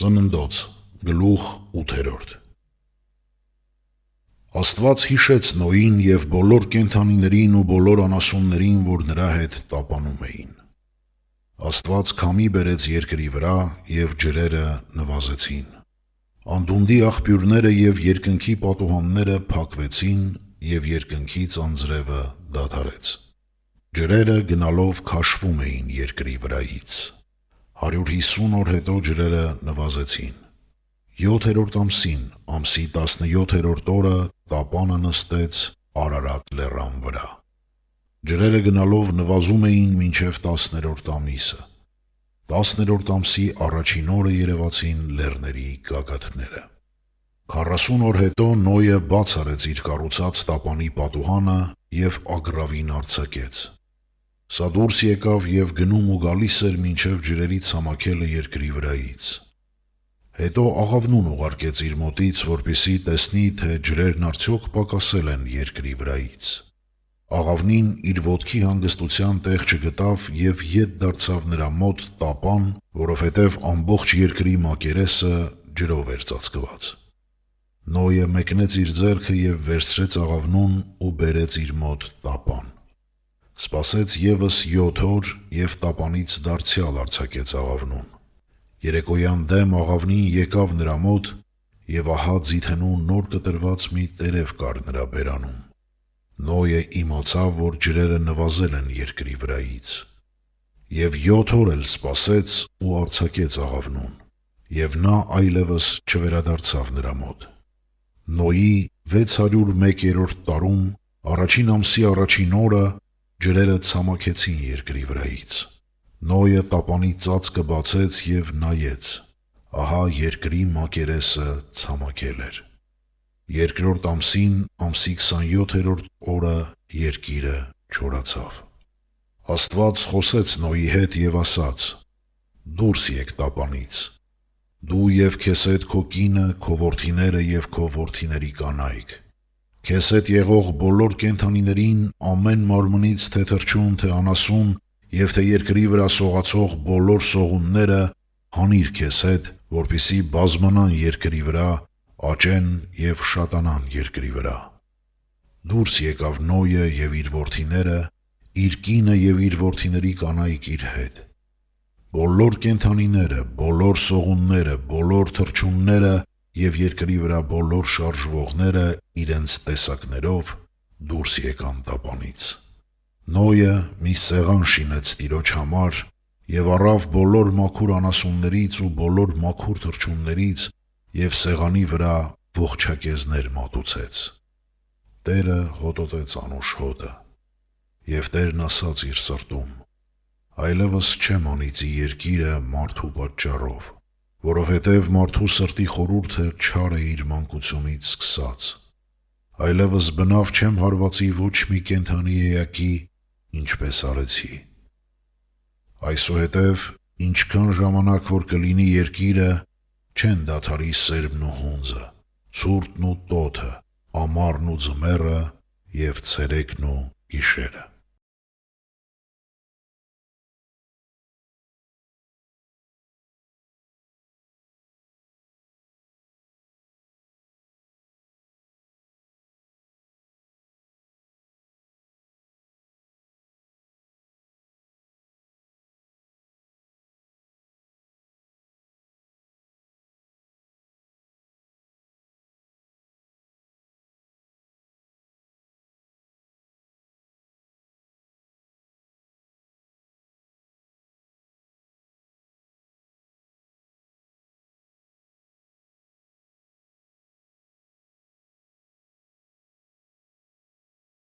Ծննդոց, գլուխ 8-րդ Աստված հիշեց Նոյին և բոլոր կենդանիներին ու բոլոր անասուններին, որ նրա հետ տապանում էին։ Աստված քամի բերեց երկրի վրա, և ջրերը նվազեցին։ Անդունդի աղբյուրները և երկնքի պատուհանները փակվեցին, և երկնքից անձրևը դադարեց։ Ջրերը գնալով քաշվում էին երկրի վրայից։ 150 օր հետո ջրերը նվազեցին։ 7-րդ ամսին, ամսի 17-րդ օրը տապանը նստեց Արարատ լեռան վրա։ Ջրերը գնալով նվազում էին մինչև 10-րդ ամիսը։ 10-րդ ամսի առաջին օրը երևացին լեռների գագաթները։ 40 օր հետո Նոյը բաց արեց իր կառուցած տապանի պատուհանը և ագռավին արձակեց։ Սա դուրս եկավ և գնում ու գալիս էր մինչև ջրերի ցամաքելը երկրի վրայից։ Հետո աղավնուն ուղարկեց իր մոտից, որպեսզի տեսնի, թե ջրերն արդյոք պակասել են երկրի վրայից։ Աղավնին իր ոտքի հանգստության տեղ չգտավ և ետ դարձավ նրա մոտ տապան, որովհետև ամբողջ երկրի մակերեսը ջրով էր ծածկված։ Նոյը մեկնեց իր ձեռքը և վերցրեց աղավնուն ու բերեց իր մոտ տապան։ Սպասեց ևս 7 օր և տապանից դարձյալ արձակեց աղավնուն։ Երեկոյան դեմ աղավնին եկավ նրա մոտ, և ահա ձիթենու նոր կտրված մի տերև կար նրա բերանում։ Նոյը իմացավ, որ ջրերը նվազել են երկրի վրայից։ Եվ 7 օր էլ սպասեց ու արձակեց աղավնուն, և նա այլևս չվերադարձավ նրա մոտ։ Նոյի 601-րդ տարում, առաջին ամսի առաջին օրը, ջրերը ցամաքեցին երկրի վրայից։ Նոյը տապանի ծածկը բացեց և նայեց, ահա երկրի մակերեսը ցամաքել էր։ Երկրորդ ամսին, ամսի 27-րդ օրը երկիրը չորացավ։ Աստված խոսեց Նոյի հետ և ասաց. «Դուրս եկ տապանից, դու և քեզ հետ քո կինը, քո որդիները և քո որդիների կանայք, քեզ հետ եղող բոլոր կենդանիներին, ամեն մարմնից թե թռչուն, թե անասուն, և թե երկրի վրա սողացող բոլոր սողունները հանիր քեզ հետ, որպեսզի բազմանան երկրի վրա, աճեն և շատանան երկրի վրա»։ Դուրս եկավ Նոյը և իր որդիները, իր կինը և իր որդիների կանայք իր հետ։ Բոլոր կենդանիները, բոլոր սողունները, բոլոր թռչունները և երկրի վրա բոլոր շարժվողները իրենց տեսակներով դուրս եկան տապանից։ Նոյը մի սեղան շինեց Տիրոջ համար և առավ բոլոր մաքուր անասուններից ու բոլոր մաքուր թռչուններից և սեղանի վրա ողջակեզներ մատուցեց։ Տերը հոտոտեց անուշ հոտը։ Եվ Տերն ասաց իր սրտում. «Այլևս չեմ անիծի երկիրը մարդու պատճառով, որովհետև մարդու սրտի խորհուրդը չար է իր մանկությունից սկսած։ Այլևս բնավ չեմ հարվածի ոչ մի կենդանի էակի, ինչպես արեցի։ Այսուհետև, ինչքան ժամանակ որ կլինի երկիրը, չեն դադարի սերմն ու հունձը, ցուրտն ու տոթը, ամառն ու ձմեռը և ցերեկն ու գիշերը»։